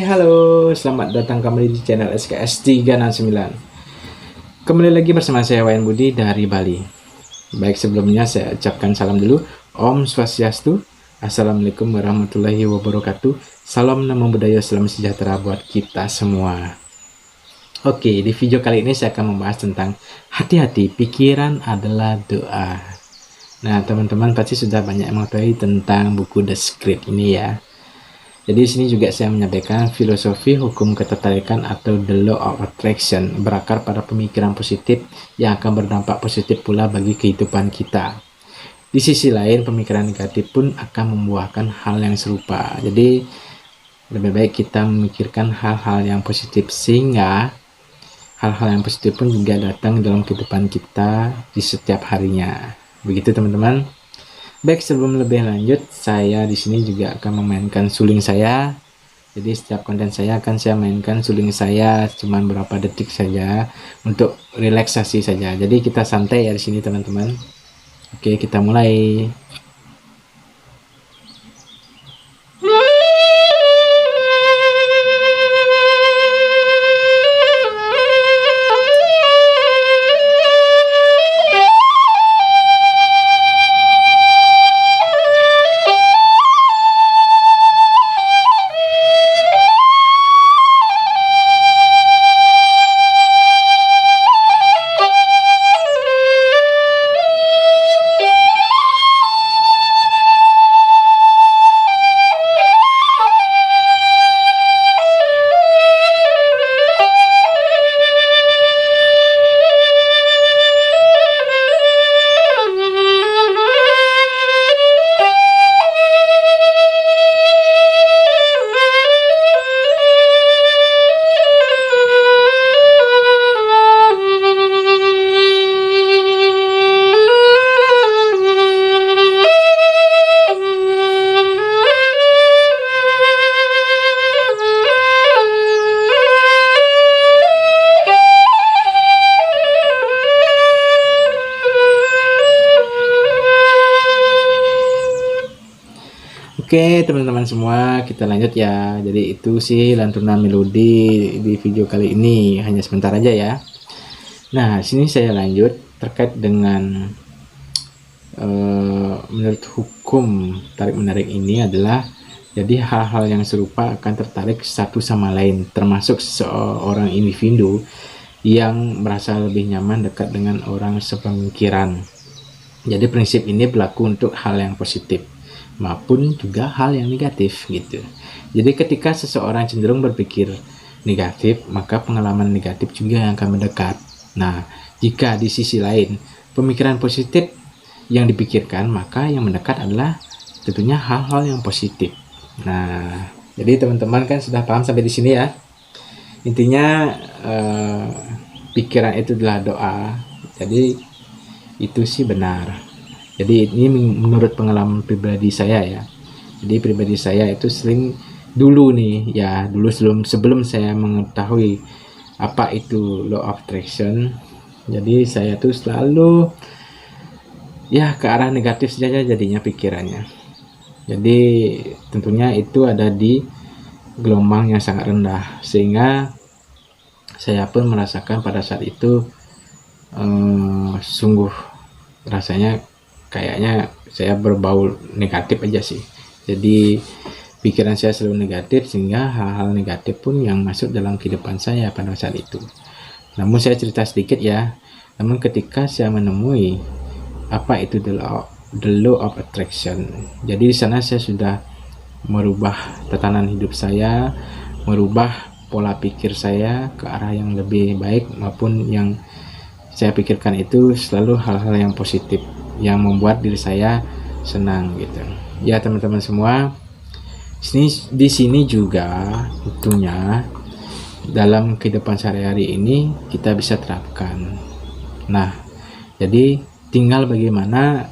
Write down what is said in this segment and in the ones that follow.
Halo, selamat datang kembali di channel SKS 369. Kembali lagi bersama saya Wayan Budi dari Bali. Baik, sebelumnya saya ucapkan salam dulu. Om Swastiastu, Assalamualaikum warahmatullahi wabarakatuh. Salam namo buddhaya, salam sejahtera buat kita semua. Oke, di video kali ini saya akan membahas tentang hati-hati, pikiran adalah doa. Nah, teman-teman pasti sudah banyak mengetahui tentang buku The Script ini ya. Jadi di sini juga saya menyampaikan filosofi hukum ketertarikan atau the law of attraction, berakar pada pemikiran positif yang akan berdampak positif pula bagi kehidupan kita. Di sisi lain, pemikiran negatif pun akan membuahkan hal yang serupa. Jadi lebih baik kita memikirkan hal-hal yang positif, sehingga hal-hal yang positif pun juga datang dalam kehidupan kita di setiap harinya. Begitu teman-teman. Baik, sebelum lebih lanjut, saya di sini juga akan memainkan suling saya. Jadi setiap konten saya akan saya mainkan suling saya cuma berapa detik saja untuk relaksasi saja. Jadi kita santai ya di sini teman-teman. Oke, kita mulai. Oke teman-teman semua, kita lanjut ya. Jadi itu sih lantunan melodi di video kali ini, hanya sebentar aja ya. Nah, sini saya lanjut terkait dengan menurut hukum tarik menarik ini adalah, jadi hal-hal yang serupa akan tertarik satu sama lain, termasuk seorang individu yang merasa lebih nyaman dekat dengan orang sepemikiran. Jadi prinsip ini berlaku untuk hal yang positif maupun juga hal yang negatif gitu. Jadi ketika seseorang cenderung berpikir negatif, maka pengalaman negatif juga yang akan mendekat. Nah, jika di sisi lain pemikiran positif yang dipikirkan, maka yang mendekat adalah tentunya hal-hal yang positif. Nah, jadi teman-teman kan sudah paham sampai di sini ya. Intinya pikiran itu adalah doa. Jadi itu sih benar. Jadi ini menurut pengalaman pribadi saya ya. Jadi pribadi saya itu sering dulu nih ya, dulu sebelum saya mengetahui apa itu law of attraction, jadi saya tuh selalu ya ke arah negatif saja jadinya pikirannya. Jadi tentunya itu ada di gelombang yang sangat rendah, sehingga saya pun merasakan pada saat itu sungguh rasanya kayaknya saya berbau negatif aja sih. Jadi pikiran saya selalu negatif, sehingga hal-hal negatif pun yang masuk dalam kehidupan saya pada saat itu. Namun saya cerita sedikit ya. Namun ketika saya menemui apa itu the law of attraction, jadi di sana saya sudah merubah tatanan hidup saya, merubah pola pikir saya ke arah yang lebih baik, maupun yang saya pikirkan itu selalu hal-hal yang positif yang membuat diri saya senang gitu ya teman-teman semua. Di sini juga tentunya dalam kehidupan sehari-hari ini kita bisa terapkan. Nah, jadi tinggal bagaimana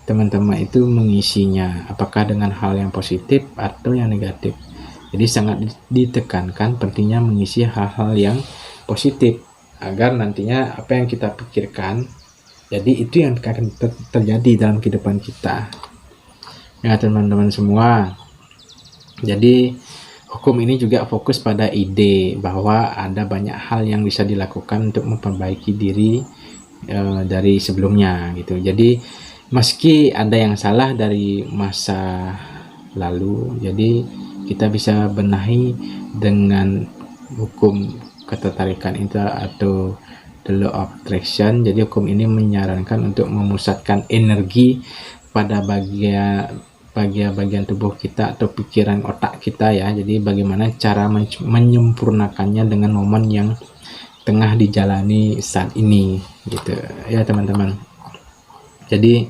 teman-teman itu mengisinya, apakah dengan hal yang positif atau yang negatif. Jadi sangat ditekankan pentingnya mengisi hal-hal yang positif agar nantinya apa yang kita pikirkan, jadi itu yang akan terjadi dalam kehidupan kita ya teman-teman semua. Jadi Hukum ini juga fokus pada ide bahwa ada banyak hal yang bisa dilakukan untuk memperbaiki diri dari sebelumnya gitu. Jadi meski ada yang salah dari masa lalu, jadi kita bisa benahi dengan hukum ketertarikan itu atau the law of attraction. Jadi hukum ini menyarankan untuk memusatkan energi pada bagian tubuh kita atau pikiran otak kita ya. Jadi bagaimana cara menyempurnakannya dengan momen yang tengah dijalani saat ini gitu ya teman-teman. Jadi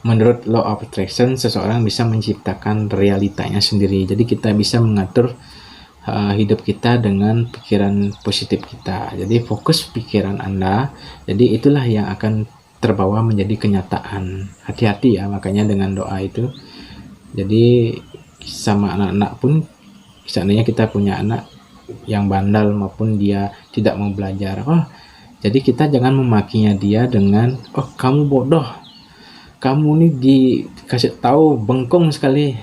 menurut law of attraction, seseorang bisa menciptakan realitanya sendiri. Jadi kita bisa mengatur hidup kita dengan pikiran positif kita. Jadi fokus pikiran Anda, jadi itulah yang akan terbawa menjadi kenyataan. Hati-hati ya makanya dengan doa itu. Jadi sama anak-anak pun, seandainya kita punya anak yang bandal maupun dia tidak mau belajar, jadi kita jangan memakinya dia dengan kamu bodoh, kamu nih dikasih tahu bengkong sekali.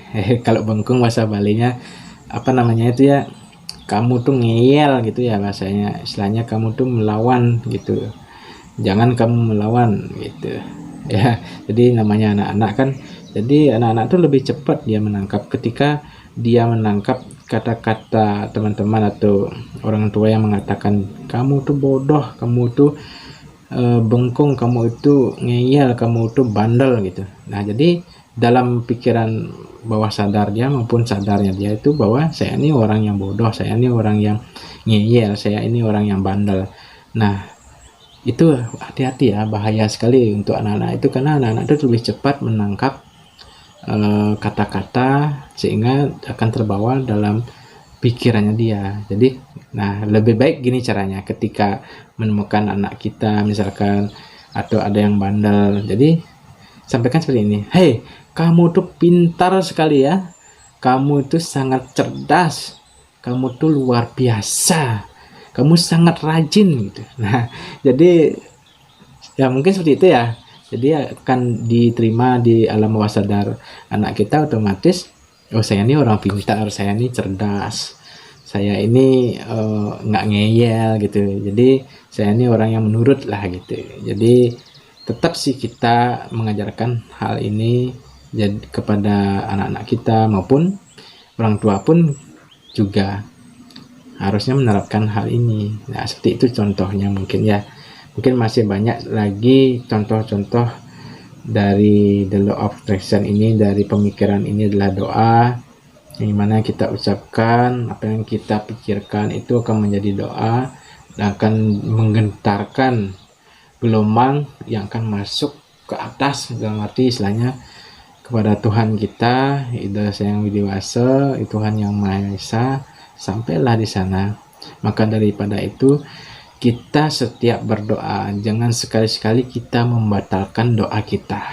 Kalau bengkong bahasa Balinya apa namanya itu ya, kamu tuh ngeyel gitu ya bahasanya, istilahnya kamu tuh melawan gitu, jangan kamu melawan gitu ya. Jadi namanya anak-anak kan, jadi anak-anak tuh lebih cepat dia menangkap ketika dia menangkap kata-kata teman-teman atau orang tua yang mengatakan kamu tuh bodoh, kamu tuh bengkong, kamu itu ngeyel, kamu itu bandel gitu. Nah jadi dalam pikiran bawah sadar dia maupun sadarnya dia itu bahwa saya ini orang yang bodoh, saya ini orang yang ngeyel, saya ini orang yang bandel. Nah itu hati-hati ya, bahaya sekali untuk anak-anak itu, karena anak-anak itu lebih cepat menangkap kata-kata sehingga akan terbawa dalam pikirannya dia. Jadi nah lebih baik gini caranya, ketika menemukan anak kita misalkan atau ada yang bandel, jadi sampaikan seperti ini, hei kamu tuh pintar sekali ya, kamu itu sangat cerdas, kamu tuh luar biasa, kamu sangat rajin gitu. Nah jadi ya mungkin seperti itu ya, jadi akan diterima di alam bawah sadar anak kita otomatis, saya ini orang pintar, saya ini cerdas, saya ini nggak ngeyel gitu, jadi saya ini orang yang menurut lah gitu. Jadi tetap sih kita mengajarkan hal ini jadi kepada anak-anak kita maupun orang tua pun juga harusnya menerapkan hal ini. Nah seperti itu contohnya mungkin ya. Mungkin masih banyak lagi contoh-contoh dari the law of attraction ini, dari pemikiran ini adalah doa yang mana kita ucapkan, apa yang kita pikirkan itu akan menjadi doa dan akan menggentarkan gelombang yang akan masuk ke atas, dalam arti istilahnya kepada Tuhan kita, Ida Sang Widiwasa, Tuhan yang Maha Esa, sampailah di sana. Maka daripada itu kita setiap berdoa jangan sekali-sekali kita membatalkan doa kita.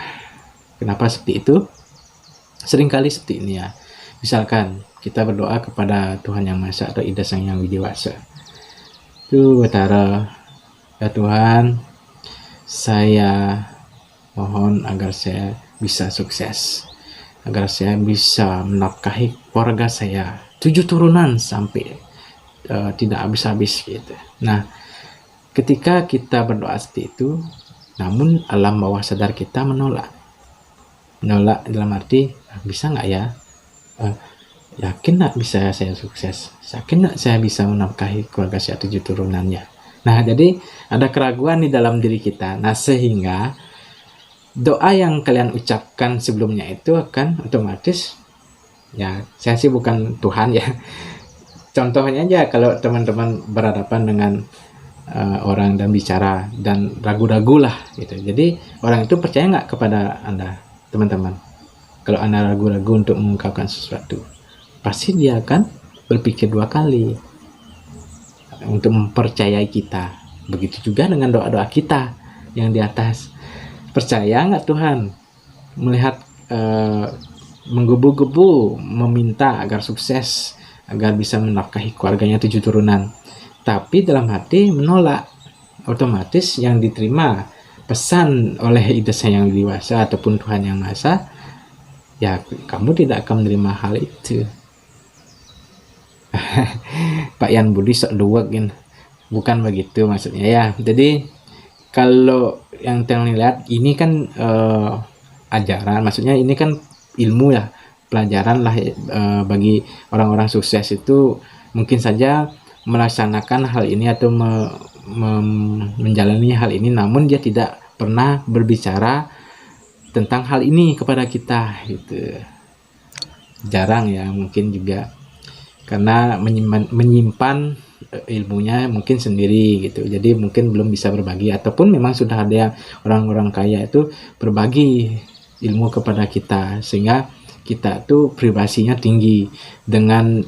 Kenapa seperti itu? Seringkali seperti ini ya. Misalkan kita berdoa kepada Tuhan yang Maha Esa atau Ida Sang Yang Widiwasa. Itu betara, ya Tuhan, saya mohon agar saya bisa sukses, agar saya bisa menafkahi keluarga saya 7 turunan sampai tidak habis-habis gitu. Nah ketika kita berdoa seperti itu, namun alam bawah sadar kita menolak dalam arti bisa nggak ya, yakin nggak bisa saya sukses, yakin nggak saya bisa menafkahi keluarga saya 7 turunannya. Nah jadi ada keraguan di dalam diri kita. Nah sehingga doa yang kalian ucapkan sebelumnya itu akan otomatis, ya saya sih bukan Tuhan ya, contohnya aja kalau teman-teman berhadapan dengan orang dan bicara dan ragu-ragu lah gitu, jadi orang itu percaya nggak kepada Anda teman-teman? Kalau Anda ragu-ragu untuk mengungkapkan sesuatu, pasti dia akan berpikir 2 kali untuk mempercayai kita. Begitu juga dengan doa-doa kita yang di atas. Percaya nggak Tuhan melihat menggebu-gebu meminta agar sukses, agar bisa menafkahi keluarganya 7 turunan, tapi dalam hati menolak, otomatis yang diterima pesan oleh Ida Sang Yang Widiwasa ataupun Tuhan Yang Maha Esa, ya kamu tidak akan menerima hal itu. Pak Yan Budi sok luwek kan, bukan begitu maksudnya ya. Jadi kalau yang terlihat ini kan ajaran, maksudnya ini kan ilmu ya, pelajaran lah bagi orang-orang sukses itu mungkin saja melaksanakan hal ini atau menjalani hal ini, namun dia tidak pernah berbicara tentang hal ini kepada kita gitu. Jarang ya, mungkin juga karena menyimpan ilmunya mungkin sendiri gitu, jadi mungkin belum bisa berbagi, ataupun memang sudah ada orang-orang kaya itu berbagi ilmu kepada kita sehingga kita tuh privasinya tinggi. Dengan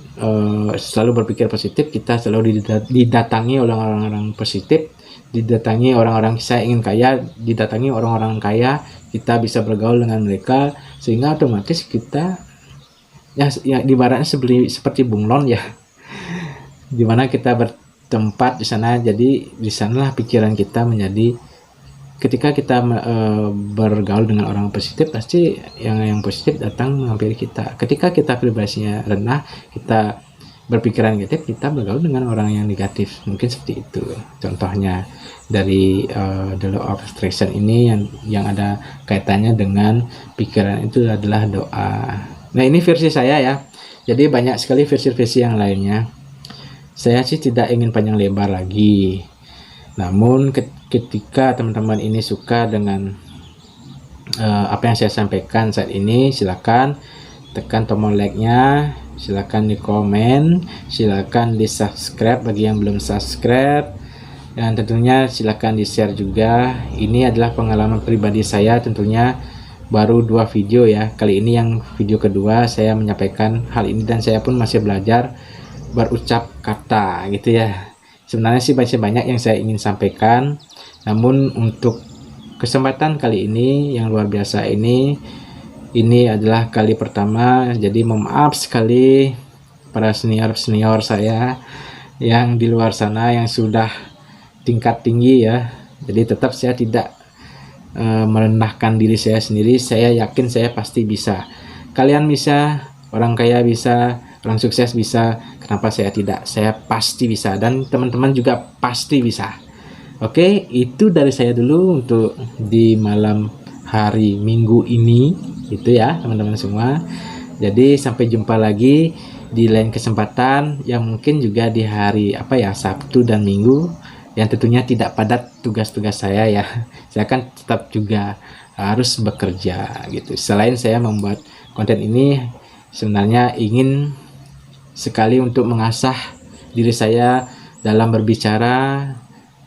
selalu berpikir positif, kita selalu didatangi oleh orang-orang positif, didatangi orang-orang saya ingin kaya, didatangi orang-orang kaya, kita bisa bergaul dengan mereka sehingga otomatis kita ya ibaratnya seperti bunglon ya, dimana kita bertempat di sana, jadi di sanalah pikiran kita menjadi, ketika kita bergaul dengan orang positif, pasti yang positif datang menghampiri kita. Ketika kita privasinya rendah, kita berpikiran negatif, kita bergaul dengan orang yang negatif. Mungkin seperti itu contohnya dari the law of attraction ini, yang ada kaitannya dengan pikiran itu adalah doa. Nah, ini versi saya ya, jadi banyak sekali versi-versi yang lainnya. Saya sih tidak ingin panjang lebar lagi, namun ketika teman-teman ini suka dengan apa yang saya sampaikan saat ini, silakan tekan tombol like-nya, silakan di komen, silakan di subscribe bagi yang belum subscribe, dan tentunya silakan di share juga. Ini adalah pengalaman pribadi saya, tentunya baru 2 video ya, kali ini yang video kedua saya menyampaikan hal ini, dan saya pun masih belajar berucap kata gitu ya. Sebenarnya sih masih banyak yang saya ingin sampaikan, namun untuk kesempatan kali ini yang luar biasa ini adalah kali pertama, jadi mohon maaf sekali para senior saya yang di luar sana yang sudah tingkat tinggi ya. Jadi tetap saya tidak merendahkan diri saya sendiri. Saya yakin saya pasti bisa. Kalian bisa, orang kaya bisa, orang sukses bisa, kenapa saya tidak? Saya pasti bisa, dan teman-teman juga pasti bisa. Oke, itu dari saya dulu untuk di malam hari Minggu ini, itu ya teman-teman semua. Jadi sampai jumpa lagi di lain kesempatan, yang mungkin juga di hari Sabtu dan Minggu, yang tentunya tidak padat tugas-tugas saya ya. Saya kan tetap juga harus bekerja gitu. Selain saya membuat konten ini, sebenarnya ingin sekali untuk mengasah diri saya dalam berbicara,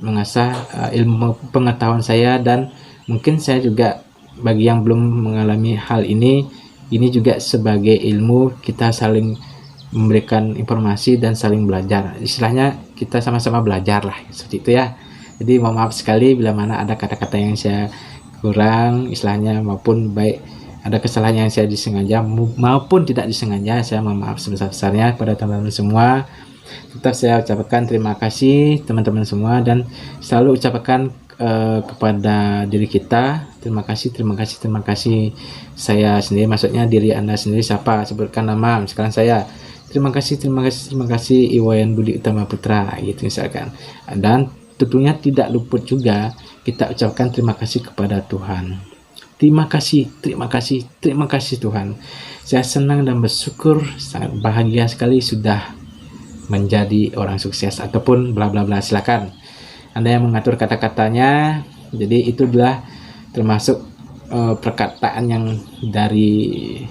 mengasah ilmu pengetahuan saya, dan mungkin saya juga bagi yang belum mengalami hal ini juga sebagai ilmu, kita saling memberikan informasi dan saling belajar. Istilahnya kita sama-sama belajar lah, seperti itu ya. Jadi mohon maaf sekali bila mana ada kata-kata yang saya kurang istilahnya, maupun baik ada kesalahan yang saya disengaja maupun tidak disengaja, saya mohon maaf sebesar-besarnya kepada teman-teman semua. Tetap saya ucapkan terima kasih teman-teman semua, dan selalu ucapkan kepada diri kita terima kasih saya sendiri, maksudnya diri Anda sendiri. Siapa? Sebutkan nama, misalkan saya. Terima kasih Iwayan Budi Utama Putra gitu misalkan. Dan tentunya tidak luput juga kita ucapkan terima kasih kepada Tuhan. Terima kasih Tuhan. Saya senang dan bersyukur, sangat bahagia sekali sudah menjadi orang sukses ataupun bla bla bla. Silakan Anda yang mengatur kata-katanya. Jadi itu adalah termasuk perkataan yang dari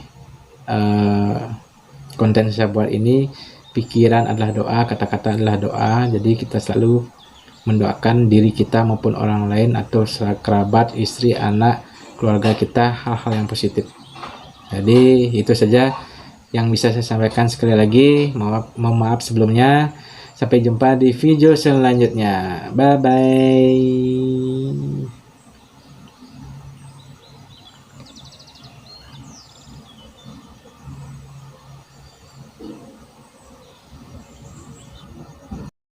konten saya buat ini. Pikiran adalah doa, kata-kata adalah doa. Jadi kita selalu mendoakan diri kita maupun orang lain atau kerabat, istri, anak, keluarga kita, hal-hal yang positif. Jadi itu saja yang bisa saya sampaikan. Sekali lagi mohon maaf sebelumnya. Sampai jumpa di video selanjutnya. Bye bye.